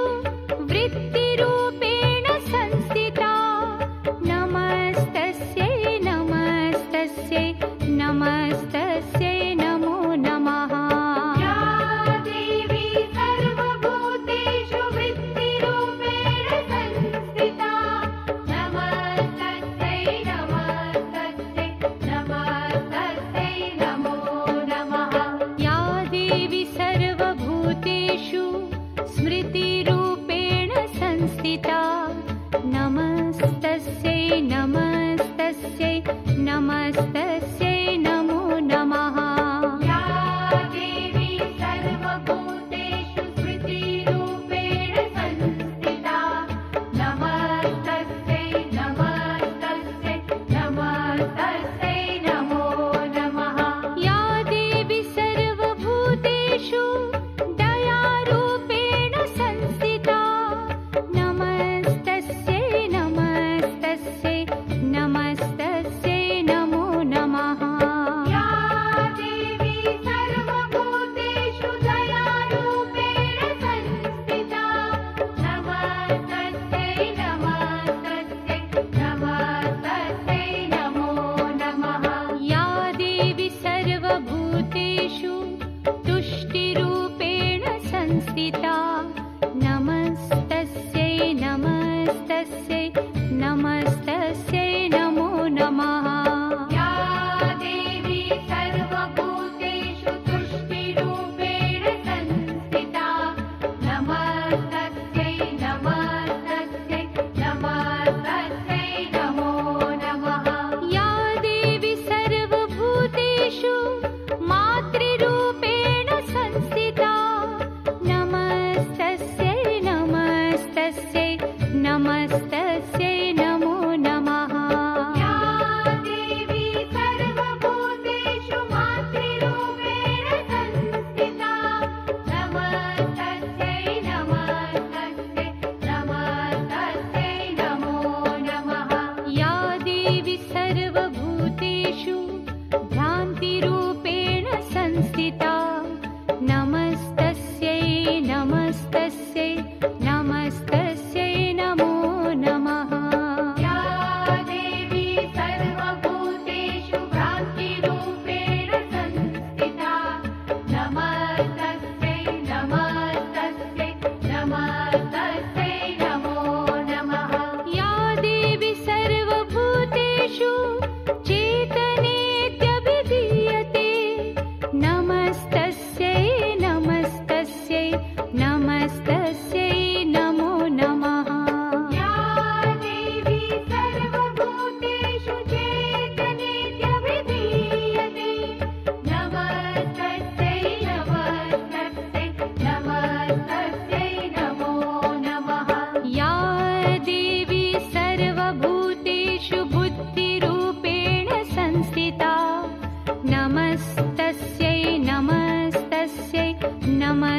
वृत्तिरूपेण संस्थिता नमस्तस्यै नमस्तस्यै नमस्तस्यै नमो नमः या देवी सर्वभूतेषु वृत्तिरूपेण संस्थिता नमस्तस्यै नमस्तस्यै नमस्तस्यै नमो नमः या देवी सर्वभूतेषु स्मृतिरूपेण संस्थिता नमस्तस्यै नमस्तस्यै नमस्तस्यै नमो नमः या देवी सर्वभूतेषु स्मृतिरूपेण संस्थिता नमस्तस्यै नमस्तस्यै नमस्तस्यै नमो नमः या देवी सर्वभूतेषु दयारूपेण संस्थिता नमस्तस्यै नमस्तस्यै नमस्तस्यै नमो नमः या देवी सर्वभूतेषु दयारूपेण संस्थिता नमस्तस्यै नमस्तस्यै नमस्तस्यै नमो नमः या देवी सर्वभूतेषु तुष्टिरूपेण संस्थिता नमस्तस्यै नमस्तस्यै नमस्तस्यै नमो नमः या देवी सर्वभूतेषु तुष्टिरूपेण संस्थिता नमस्तस्यै नमस्तस्यै नमस्तस्यै नमो नमः या देवी सर्वभूतेषु मातृरूपेण संस्थिता नमस्तस्यै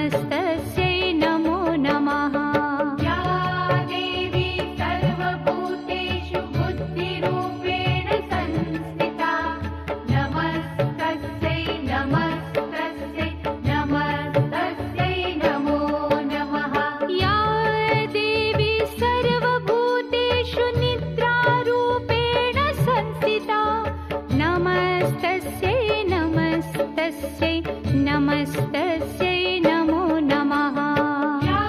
नमस्तस्यै नमो नमः। या देवी सर्वभूतेषु बुद्धिरूपेण संस्थिता नमस्तस्यै नमस्तस्यै नमस्तस्यै नमो नमः। या देवी सर्वभूतेषु निद्रारूपेण संस्थिता नमस्तस्यै नमस्तस्यै नमस्तस्यै नमो नमः। या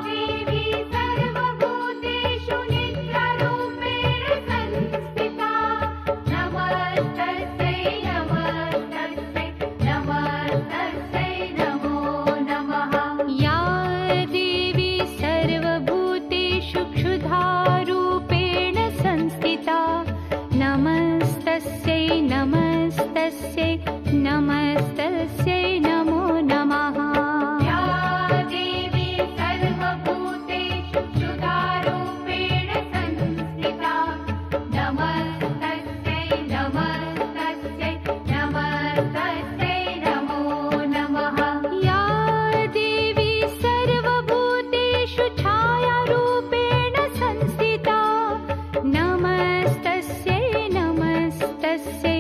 देवी सर्वभूतेषु निद्रारूपेण संस्थिता नमस्तस्यै नमस्तस्यै नमस्तस्यै नमो नमः। या देवी सर्वभूतेषु क्षुधारूपेण संस्थिता नमस्तस्यै नमस्तस्यै नमस्तस्यै नमो नमः। या देवी सर्वभूतेषु क्षुधारूपेण संस्थिता नमस्तस्यै नमस्तस्यै नमस्तस्यै नमो नमः। या देवी सर्वभूतेषु छायारूपेण संस्थिता नमस्तस्यै नमस्तस्यै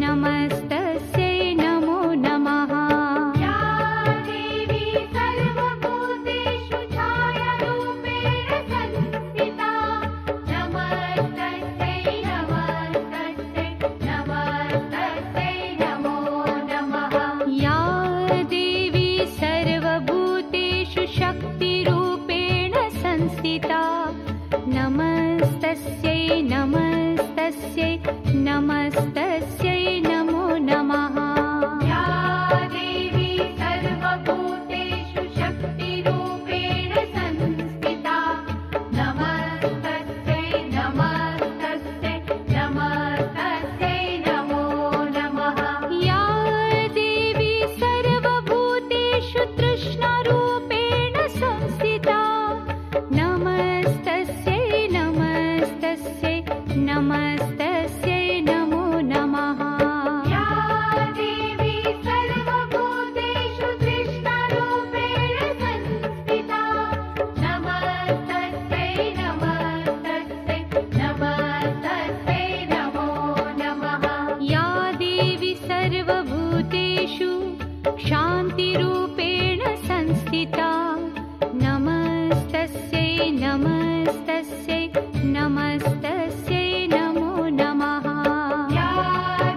नमस्तस्यै नमो नमः। या देवी सर्वभूतेषु छायारूपेण संस्थिता नमस्तस्यै नमस्तस्यै नमस्तस्यै नमो नमः। या देवी सर्वभूतेषु शक्तिरूपेण संस्थिता नमस्तस्यै नमस्तस्यै नमस्तस्यै नमो नमः। या देवी सर्वभूतेषु शक्तिरूपेण संस्थिता नमस्तस्यै नमस्तस्यै नमस्तस्यै नमो नमः। या देवी सर्वभूतेषु तृष्णारूपेण संस्थिता नमस्तस्यै नमस्तस्यै नमस्तस्यै नमो नमः। या देवी सर्वभूतेषु तृष्णारूपेण संस्थिता नमस्तस्यै नमस्तस्यै नमस्तस्यै नमो नमः। या देवी सर्वभूतेषु शान्तिरूपेण संस्थिता नमस्तस्यै नमस्तस्यै नमस्तस्यै नमो नमः। या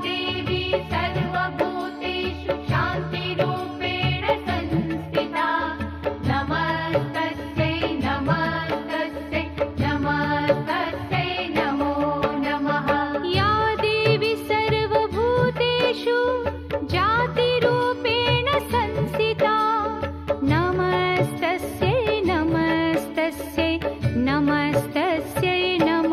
देवी सर्वभूतेषु शान्तिरूपेण संस्थिता नमस्तस्यै नमस्तस्यै नमस्तस्यै नमो नमः। या देवी सर्वभूतेषु जातिरूपेण संस्थिता नमस्तस्यै नमस्तस्यै नमस्तस्यै नमो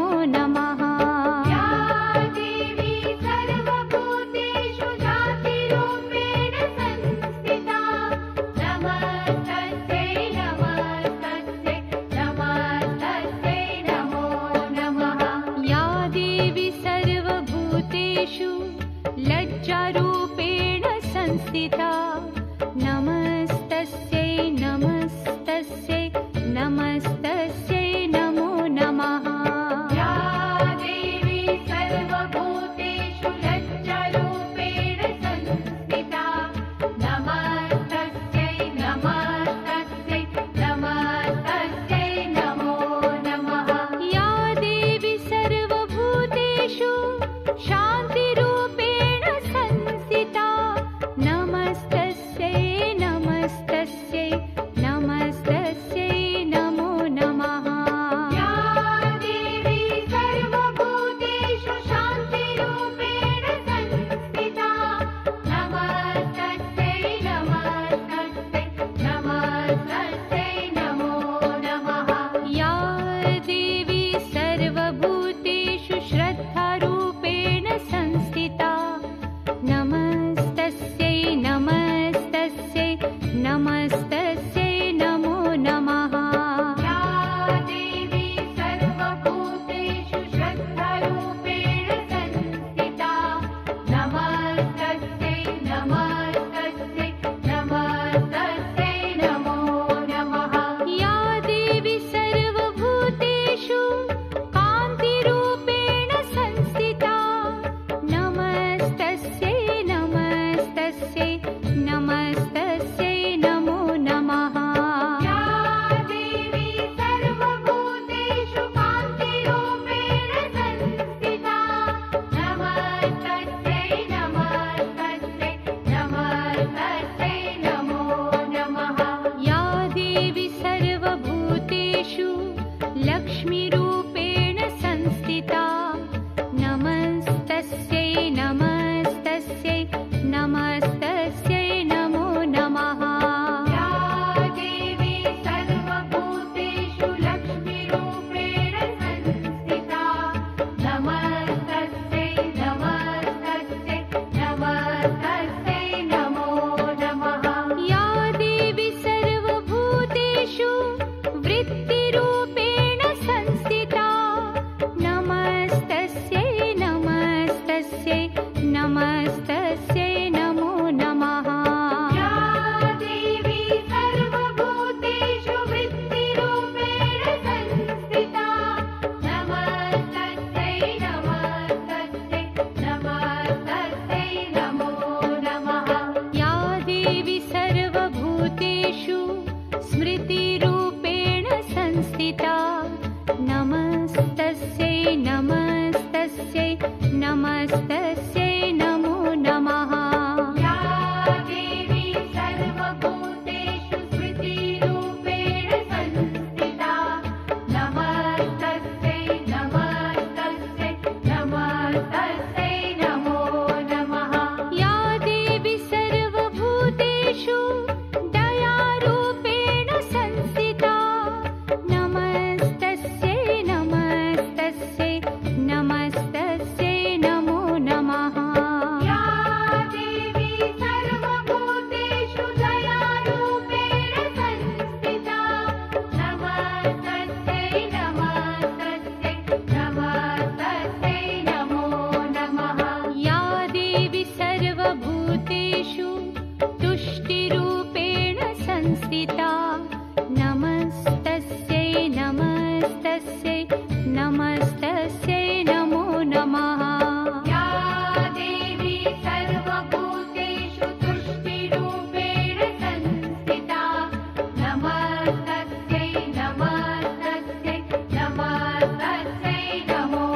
नमस्तस्यै नमस्तस्यै नमस्तस्यै नमो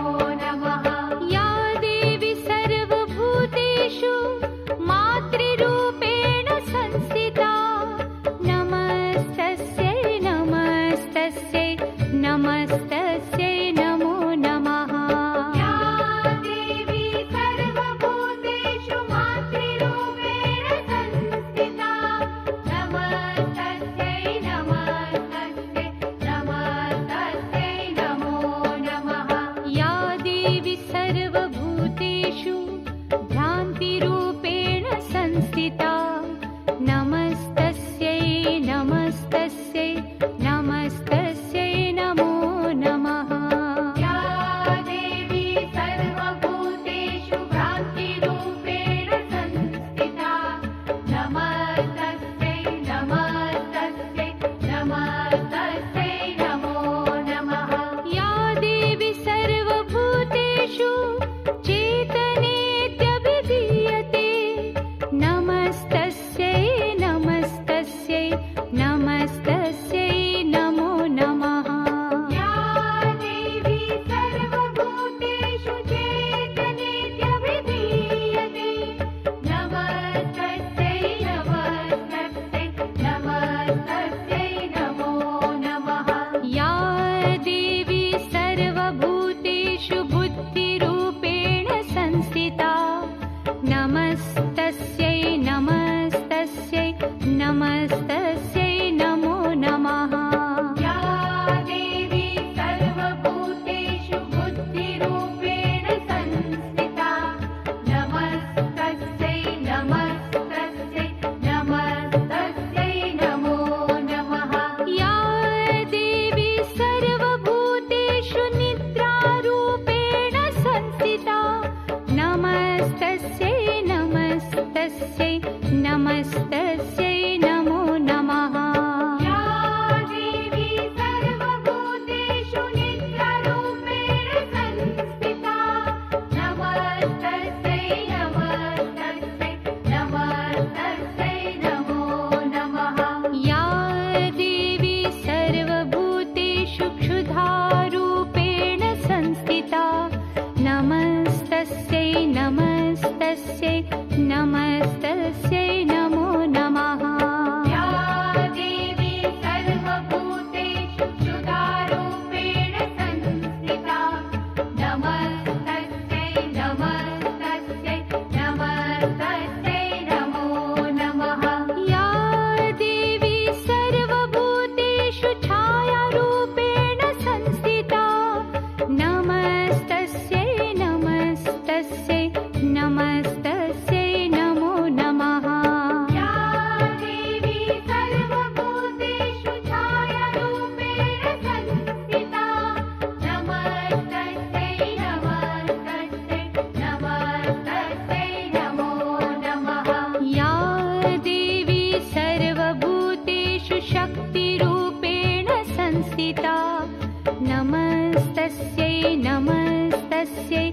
नमः या देवी सर्वभूतेषु मातृरूपेण संस्थिता नमस्तस्यै नमस्तस्यै नमस्तस्यै नमो नमः या देवी सर्वभूतेषु मातृरूपेण संस्थिता नमस्तस्यै नमस्तस्यै नमस्तस्यै नमो नमः या देवी सर्वभूतेषु भ्रान्तिरूपेण संस्थिता नमस्तस्यै नमस्तस्यै नमस्तस्यै नमो नमः या देवी सर्वभूतेषु भ्रान्तिरूपेण संस्थिता नमस्तस्यै नमस्तस्यै नमस्तस्यै नमो नमः या देवी सर्वभूतेषु चेतनेत्यभिधीयते नमस्तस्यै नमस्तस्यै नमस्तस्यै नमो नमः या देवी सर्वभूतेषु चेतनेत्यभिधीयते नमस्तस्यै नमस्तस्यै नमस्तस्यै नमो नमः या देवी सर्वभूतेषु बुद्धिरूपेण संस्थिता नमस्तस्यै नमस्तस्यै नमस्तस्यै नमो नमः या देवी सर्वभूतेषु बुद्धिरूपेण संस्थिता नमस्तस्यै नमस्तस्यै नमस्तस्यै नमो नमः या देवी सर्वभूतेषु निद्रारूपेण संस्थिता नमस्तस्यै नमस्तस्यै नमस्तस्यै नमो नमः या देवी सर्वभूतेषु निद्रारूपेण संस्थिता नमस्तस्यै नमस्तस्यै नमस्तस्यै नमो नमः या देवी सर्वभूतेषु क्षुधारूपेण संस्थिता नमस्तस्यै नमस्तस्यै नमस्तस्यै नमो नमः या देवी सर्वभूतेषु क्षुधारूपेण संस्थिता नमस्तस्यै नमस्तस्यै नमस्तस्यै नमो नमः या देवी सर्वभूतेषु छायारूपेण संस्थिता नमस्तस्यै नमस्तस्यै नमस्तस्यै नमो नमः या देवी सर्वभूतेषु छायारूपेण संस्थिता नमस्तस्यै नमस्तस्यै नमस्तस्यै नमो नमः या देवी सर्वभूतेषु शक्तिरूपेण संस्थिता नमस्तस्यै नमस्तस्यै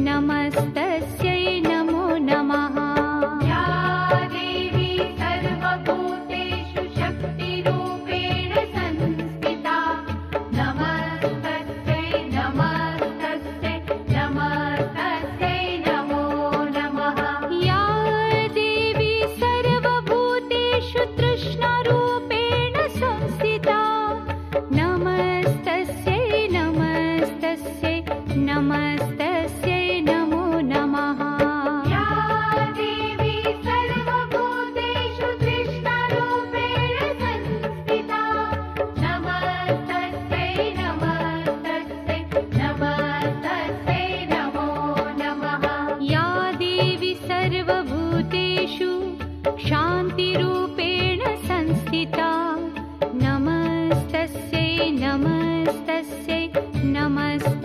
नमस्तस्यै नमो नमः या देवी सर्वभूतेषु शक्तिरूपेण संस्थिता नमस्तस्यै नमस्तस्यै नमस्तस्यै नमो नमः या देवी सर्वभूतेषु तृष्णारूपेण संस्थिता नमस्तस्यै नमस्तस्यै नमस्तस्यै नमो नमः या देवी सर्वभूतेषु तृष्णारूपेण संस्थिता नमस्तस्यै नमस्तस्यै नमस्तस्यै नमो नमः या देवी सर्वभूतेषु शान्तिरूपेण संस्थिता नमस्तस्यै नमस्तस्यै नमस्तस्यै